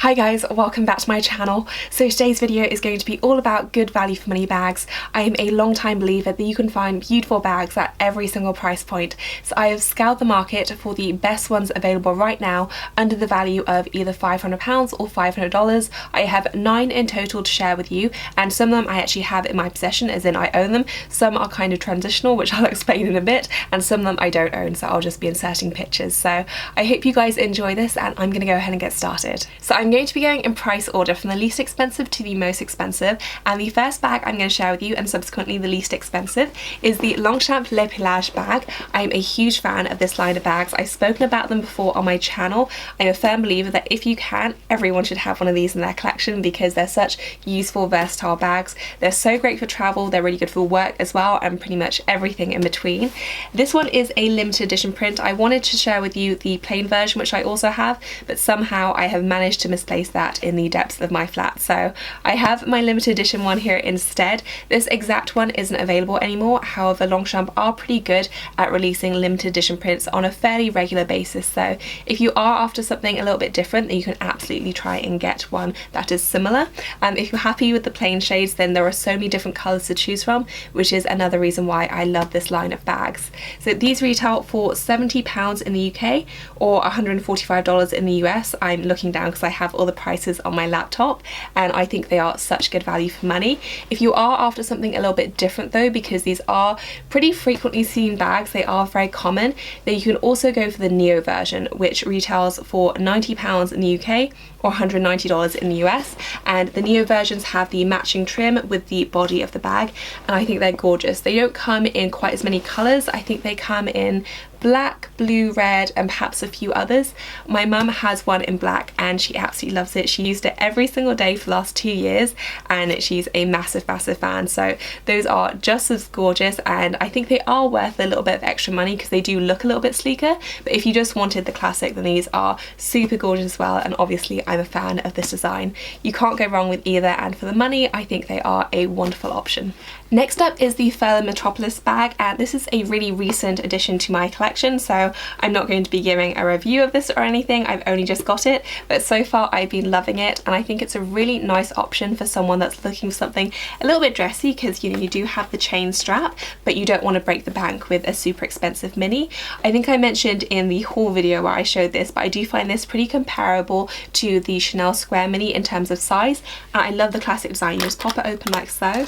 Hi guys, welcome back to my channel. So today's video is going to be all about good value for money bags. I am a long time believer that you can find beautiful bags at every single price point. So I have scoured the market for the best ones available right now under the value of either £500 or $500. I have 9 in total to share with you, and some of them I actually have in my possession, as in I own them. Some are kind of transitional, which I'll explain in a bit, and some of them I don't own, so I'll just be inserting pictures. So I hope you guys enjoy this, and I'm going to go ahead and get started. So I'm going to be going in price order from the least expensive to the most expensive, and the first bag I'm going to share with you, and subsequently the least expensive, is the Longchamp Le Pelage bag. I'm a huge fan of this line of bags. I've spoken about them before on my channel. I'm a firm believer that if you can, everyone should have one of these in their collection because they're such useful, versatile bags. They're so great for travel, they're really good for work as well, and pretty much everything in between. This one is a limited edition print. I wanted to share with you the plain version, which I also have, but somehow I have managed to misplace that in the depths of my flat, so I have my limited edition one here instead. This exact one isn't available anymore. However, Longchamp are pretty good at releasing limited edition prints on a fairly regular basis, so if you are after something a little bit different, then you can absolutely try and get one that is similar. If you're happy with the plain shades, then there are so many different colours to choose from, which is another reason why I love this line of bags. So these retail for £70 in the UK or $145 in the US. I'm looking down because I have all the prices on my laptop, and I think they are such good value for money. If you are after something a little bit different though, because these are pretty frequently seen bags, they are very common, then you can also go for the Neo version, which retails for £90 in the UK or $190 in the US, and the Neo versions have the matching trim with the body of the bag, and I think they're gorgeous. They don't come in quite as many colours. I think they come in black, blue, red, and perhaps a few others. My mum has one in black and she absolutely loves it. She used it every single day for the last 2 years, and she's a massive fan. So those are just as gorgeous, and I think they are worth a little bit of extra money because they do look a little bit sleeker. But if you just wanted the classic, then these are super gorgeous as well, and obviously I'm a fan of this design. You can't go wrong with either, and for the money I think they are a wonderful option. Next up is the Firma Topless Bag, and this is a really recent addition to my collection, so I'm not going to be giving a review of this or anything. I've only just got it, but so far I've been loving it, and I think it's a really nice option for someone that's looking for something a little bit dressy, because you do have the chain strap, but you don't want to break the bank with a super expensive mini. I think I mentioned in the haul video where I showed this, but I do find this pretty comparable to the Chanel Square Mini in terms of size, and I love the classic design. You just pop it open like so,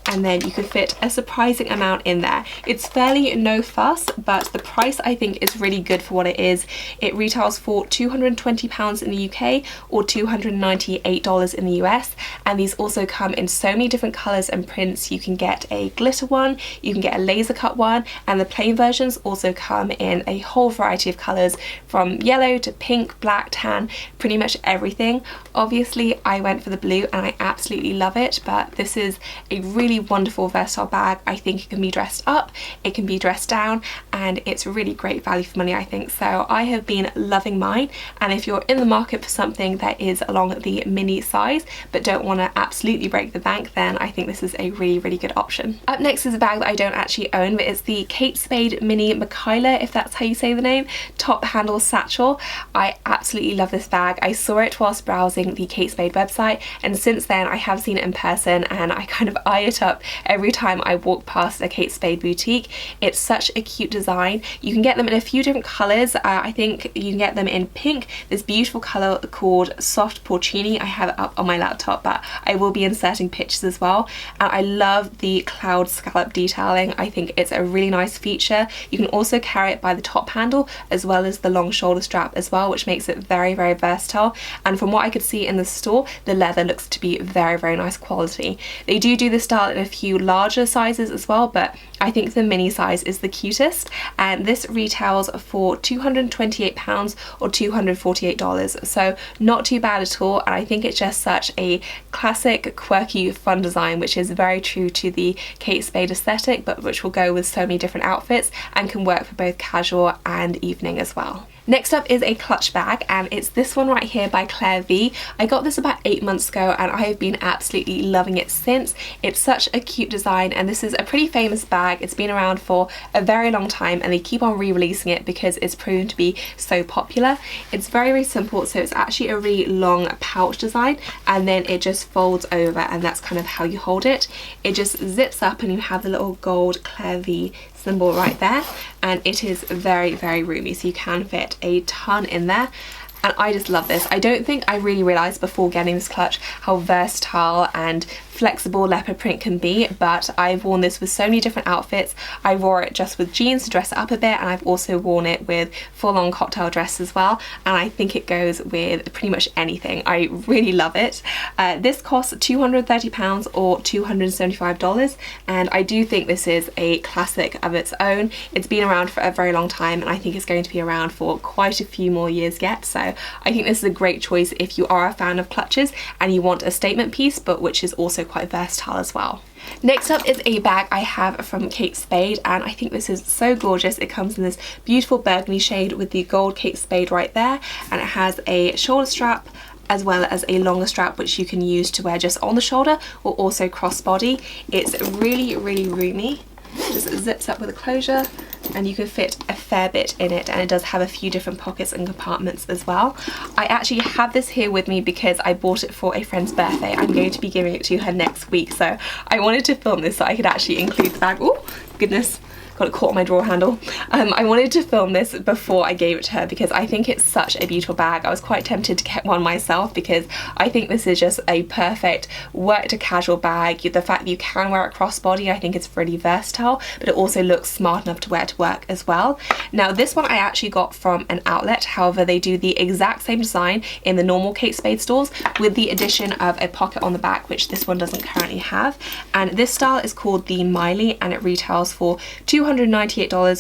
and then you could fit a surprising amount in there. It's fairly no fuss, but the price I think is really good for what it is. It retails for £220 in the UK or $298 in the US, and these also come in so many different colours and prints. You can get a glitter one, you can get a laser cut one, and the plain versions also come in a whole variety of colours, from yellow to pink, black, tan, pretty much everything. Obviously I went for the blue and I absolutely love it, but this is a really wonderful versatile bag. I think it can be dressed up, it can be dressed down, and it's really great value for money, I think. So I have been loving mine, and if you're in the market for something that is along the mini size but don't want to absolutely break the bank, then I think this is a really good option. Up next is a bag that I don't actually own, but it's the Kate Spade Mini Michaela, if that's how you say the name, top handle satchel. I absolutely love this bag. I saw it whilst browsing the Kate Spade website, and since then I have seen it in person, and I kind of eye it up every time I walk past a Kate Spade boutique. It's such a cute design. You can get them in a few different colours. I think you can get them in pink, this beautiful colour called Soft Porcini. I have it up on my laptop, but I will be inserting pictures as well. And I love the cloud scallop detailing. I think it's a really nice feature. You can also carry it by the top handle as well as the long shoulder strap as well, which makes it very versatile. And from what I could see in the store, the leather looks to be very nice quality. They do this style in a few larger sizes as well, but I think the mini size is the cutest, and this retails for £228 or $248, so not too bad at all. And I think it's just such a classic, quirky, fun design, which is very true to the Kate Spade aesthetic, but which will go with so many different outfits and can work for both casual and evening as well. Next up is a clutch bag, and it's this one right here by Claire V. I got this about 8 months ago and I have been absolutely loving it since. It's such a cute design, and this is a pretty famous bag. It's been around for a very long time and they keep on re-releasing it because it's proven to be so popular. It's very simple, so it's actually a really long pouch design, and then it just folds over and that's kind of how you hold it. It just zips up and you have the little gold Claire V symbol right there, and it is very roomy, so you can fit a ton in there. And I just love this. I don't think I really realised before getting this clutch how versatile and flexible leopard print can be, but I've worn this with so many different outfits. I wore it just with jeans to dress it up a bit, and I've also worn it with full-on cocktail dress as well, and I think it goes with pretty much anything. I really love it. This costs £230 or $275, and I do think this is a classic of its own. It's been around for a very long time and I think it's going to be around for quite a few more years yet, so I think this is a great choice if you are a fan of clutches and you want a statement piece but which is also quite versatile as well. Next up is a bag I have from Kate Spade, and I think this is so gorgeous. It comes in this beautiful burgundy shade with the gold Kate Spade right there, and it has a shoulder strap as well as a longer strap which you can use to wear just on the shoulder or also crossbody. It's really roomy. It just zips up with a closure and you can fit a fair bit in it, and it does have a few different pockets and compartments as well. I actually have this here with me because I bought it for a friend's birthday. I'm going to be giving it to her next week, so I wanted to film this so I could actually include the bag. Oh goodness, got it caught on my drawer handle. I wanted to film this before I gave it to her because I think it's such a beautiful bag. I was quite tempted to get one myself because I think this is just a perfect work to casual bag. The fact that you can wear it crossbody, I think it's really versatile, but it also looks smart enough to wear to work as well. Now this one I actually got from an outlet, however they do the exact same design in the normal Kate Spade stores with the addition of a pocket on the back, which this one doesn't currently have. And this style is called the Miley and it retails for $298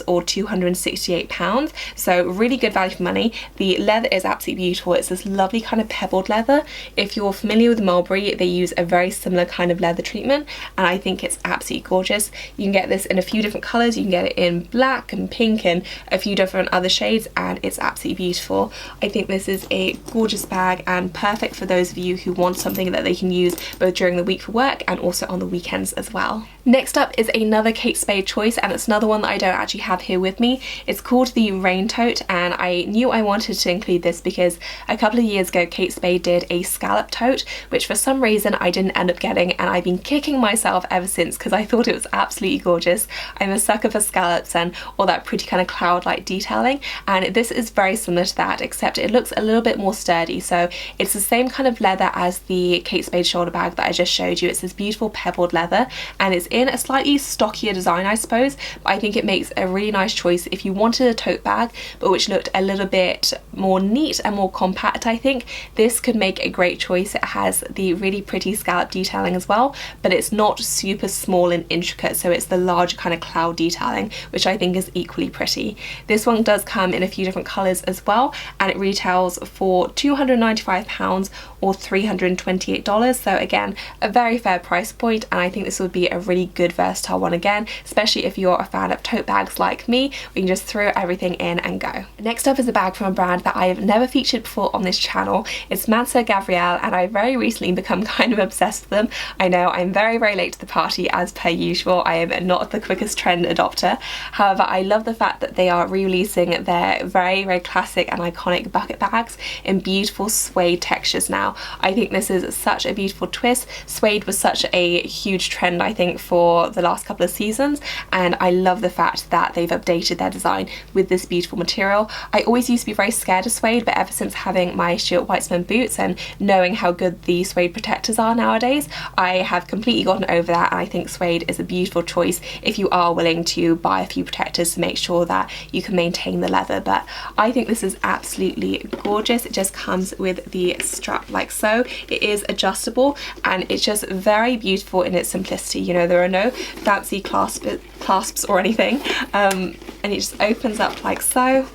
or £268, so really good value for money. The leather is absolutely beautiful. It's this lovely kind of pebbled leather. If you're familiar with Mulberry, they use a very similar kind of leather treatment, and I think it's absolutely gorgeous. You can get this in a few different colours. You can get it in black and pink and a few different other shades, and it's absolutely beautiful. I think this is a gorgeous bag and perfect for those of you who want something that they can use both during the week for work and also on the weekends as well. Next up is another Kate Spade choice, and it's another one that I don't actually have here with me. It's called the Rain Tote, and I knew I wanted to include this because a couple of years ago Kate Spade did a scallop tote, which for some reason I didn't end up getting, and I've been kicking myself ever since because I thought it was absolutely gorgeous. I'm a sucker for scallops and all that pretty kind of cloud-like detailing, and this is very similar to that, except it looks a little bit more sturdy. So it's the same kind of leather as the Kate Spade shoulder bag that I just showed you. It's this beautiful pebbled leather, and it's in a slightly stockier design, I suppose, but I think it makes a really nice choice if you wanted a tote bag but which looked a little bit more neat and more compact. I think this could make a great choice. It has the really pretty scallop detailing as well, but it's not super small and intricate, so it's the larger kind of cloud detailing, which I think is equally pretty. This one does come in a few different colours as well, and it retails for £295 or $328, so again a very fair price point, and I think this would be a really good versatile one again, especially if you're a fan of tote bags like me. We can just throw everything in and go. Next up is a bag from a brand that I have never featured before on this channel. It's Mansa Gabrielle, and I've very recently become kind of obsessed with them. I know I'm very late to the party as per usual. I am not the quickest trend adopter. However, I love the fact that they are releasing their very classic and iconic bucket bags in beautiful suede textures now. I think this is such a beautiful twist. Suede was such a huge trend, I think, for the last couple of seasons, and I love the fact that they've updated their design with this beautiful material. I always used to be very scared of suede, but ever since having my Stuart Weitzman boots and knowing how good the suede protectors are nowadays, I have completely gotten over that, and I think suede is a beautiful choice if you are willing to buy a few protectors to make sure that you can maintain the leather. But I think this is absolutely gorgeous. It just comes with the strap like so. It is adjustable and it's just very beautiful in its simplicity. You know, there are no fancy clasps or anything, and it just opens up like so,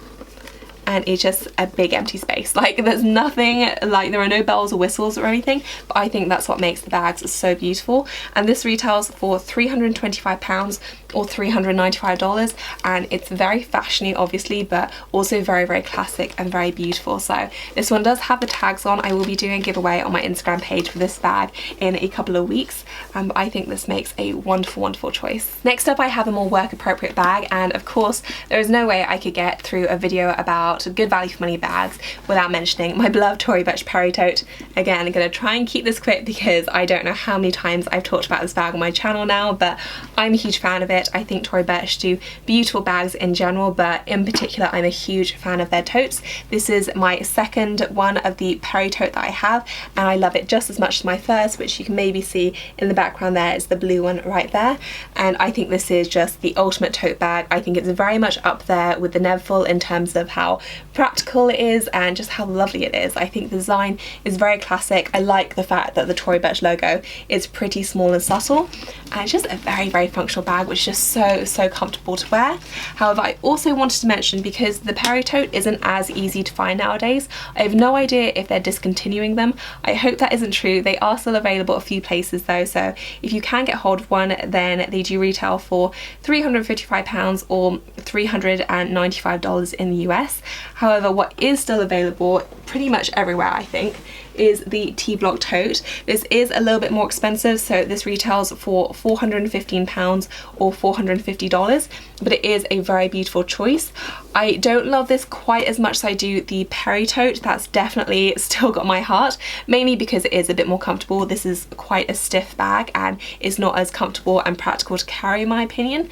and it's just a big empty space. Like there's nothing, like there are no bells or whistles or anything, but I think that's what makes the bags so beautiful. And this retails for £325 or $395, and it's very fashiony obviously, but also very, very classic and very beautiful. So this one does have the tags on. I will be doing a giveaway on my Instagram page for this bag in a couple of weeks, but I think this makes a wonderful, wonderful choice. Next up, I have a more work appropriate bag, and of course there is no way I could get through a video about good value for money bags without mentioning my beloved Tory Burch Perry Tote. Again, I'm going to try and keep this quick because I don't know how many times I've talked about this bag on my channel now, but I'm a huge fan of it. I think Tory Burch do beautiful bags in general, but in particular I'm a huge fan of their totes. This is my second one of the Perry Tote that I have, and I love it just as much as my first, which you can maybe see in the background there is the blue one right there. And I think this is just the ultimate tote bag. I think it's very much up there with the Neville in terms of how practical it is and just how lovely it is. I think the design is very classic. I like the fact that the Tory Burch logo is pretty small and subtle, and it's just a very, very functional bag, which is just so comfortable to wear. However, I also wanted to mention, because the Perry Tote isn't as easy to find nowadays, I have no idea if they're discontinuing them. I hope that isn't true. They are still available a few places though, so if you can get hold of one, then they do retail for £355 or $395 in the US. However, what is still available pretty much everywhere, I think, is the Block Tote. This is a little bit more expensive, so this retails for £415 or $450, but it is a very beautiful choice. I don't love this quite as much as I do the Perry Tote. That's definitely still got my heart, mainly because it is a bit more comfortable. This is quite a stiff bag and is not as comfortable and practical to carry in my opinion,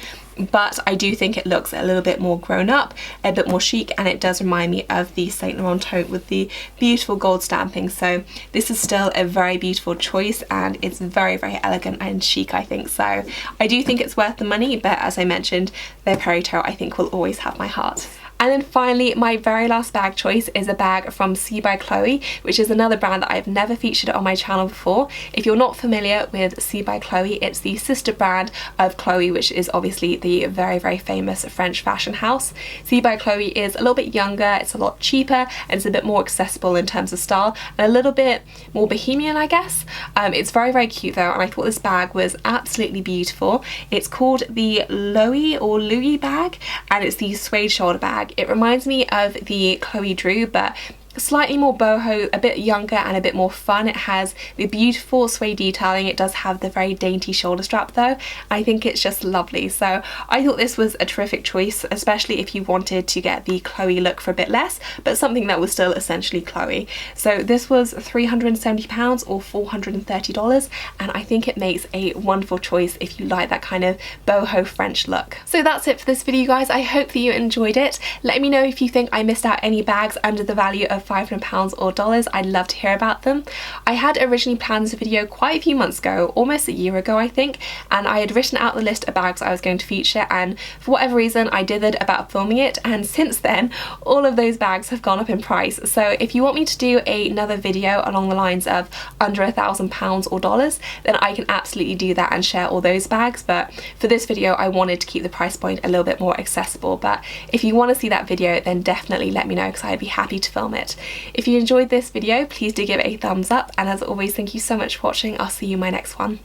but I do think it looks a little bit more grown up, a bit more chic, and it does remind me of the Saint Laurent tote with the beautiful gold stamping. So this is still a very beautiful choice, and it's very, very elegant and chic, I think. So I do think it's worth the money, but as I mentioned, their Perry Tote I think will always have my heart. And then finally, my very last bag choice is a bag from Spade by Chloe, which is another brand that I've never featured on my channel before. If you're not familiar with Spade by Chloe, it's the sister brand of Chloe, which is obviously the very, very famous French fashion house. Spade by Chloe is a little bit younger, it's a lot cheaper, and it's a bit more accessible in terms of style, and a little bit more bohemian, I guess. It's very, very cute though, and I thought this bag was absolutely beautiful. It's called the Louis bag, and it's the Suede Shoulder Bag. It reminds me of the Chloe Drew, but slightly more boho, a bit younger and a bit more fun. It has the beautiful suede detailing. It does have the very dainty shoulder strap though. I think it's just lovely. So I thought this was a terrific choice, especially if you wanted to get the Chloe look for a bit less, but something that was still essentially Chloe. So this was £370 or $430, and I think it makes a wonderful choice if you like that kind of boho French look. So that's it for this video, guys. I hope that you enjoyed it. Let me know if you think I missed out any bags under the value of £500 or dollars. I'd love to hear about them. I had originally planned this video quite a few months ago, almost a year ago I think, and I had written out the list of bags I was going to feature, and for whatever reason I dithered about filming it, and since then all of those bags have gone up in price. So if you want me to do another video along the lines of under £1,000 or dollars, then I can absolutely do that and share all those bags, but for this video I wanted to keep the price point a little bit more accessible. But if you want to see that video, then definitely let me know, because I'd be happy to film it. If you enjoyed this video, please do give it a thumbs up, and as always, thank you so much for watching. I'll see you in my next one.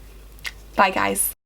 Bye guys.